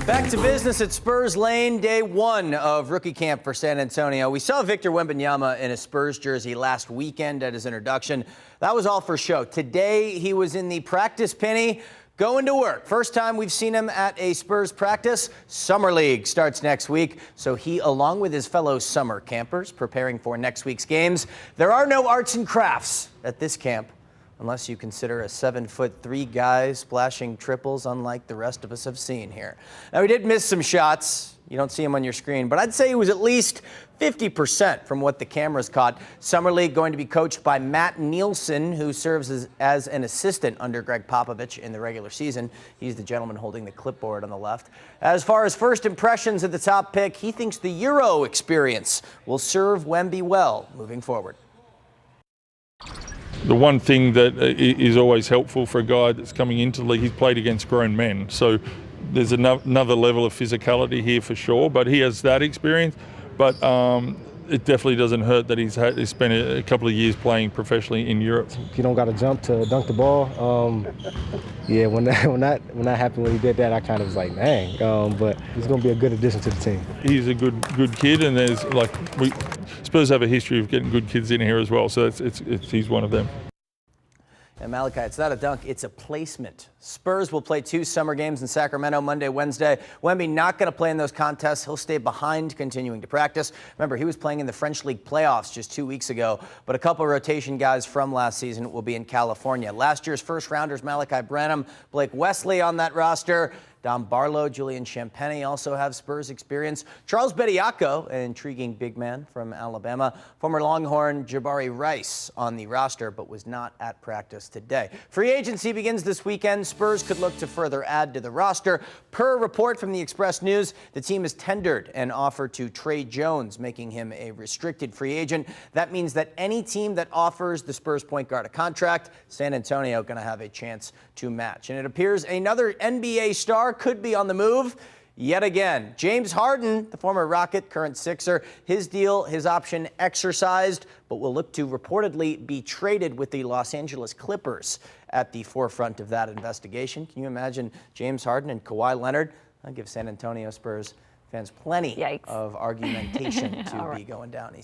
Back to business at Spurs Lane, day one of rookie camp for San Antonio. We saw Victor Wembanyama in a Spurs jersey last weekend at his introduction. That was all for show. Today, he was in the practice penny, going to work. First time we've seen him at a Spurs practice. Summer League starts next week, so he, along with his fellow summer campers, preparing for next week's games. There are no arts and crafts at this camp, unless you consider a 7'3" guy splashing triples unlike the rest of us have seen here. Now, he did miss some shots. You don't see him on your screen, but I'd say he was at least 50% from what the cameras caught. Summer League going to be coached by Matt Nielsen, who serves as an assistant under Greg Popovich in the regular season. He's the gentleman holding the clipboard on the left. As far as first impressions of the top pick, he thinks the Euro experience will serve Wemby well moving forward. The one thing that is always helpful for a guy that's coming into the league, he's played against grown men. So there's another level of physicality here for sure, but he has that experience. But it definitely doesn't hurt that he's spent a couple of years playing professionally in Europe. You don't got to jump to dunk the ball. Yeah, when that happened, when he did that, I kind of was like, dang. But he's going to be a good addition to the team. He's a good kid, and there's Spurs have a history of getting good kids in here as well. So he's one of them. And Malachi, it's not a dunk, it's a placement. Spurs will play 2 summer games in Sacramento Monday, Wednesday. Wemby not going to play in those contests. He'll stay behind, continuing to practice. Remember, he was playing in the French League playoffs just 2 weeks ago, but a couple of rotation guys from last season will be in California. Last year's first rounders, Malachi Branham, Blake Wesley on that roster. Dom Barlow, Julian Champagnie also have Spurs experience. Charles Bediako, an intriguing big man from Alabama. Former Longhorn Jabari Rice on the roster, but was not at practice today. Free agency begins this weekend. Spurs could look to further add to the roster. Per report from the Express News, the team has tendered an offer to Trey Jones, making him a restricted free agent. That means that any team that offers the Spurs point guard a contract, San Antonio going to have a chance to match. And it appears another NBA star could be on the move yet again. James Harden, the former Rocket, current Sixer, his deal, his option exercised, but will look to reportedly be traded with the Los Angeles Clippers at the forefront of that investigation. Can you imagine James Harden and Kawhi Leonard? I'll give San Antonio Spurs fans plenty of argumentation to be going down.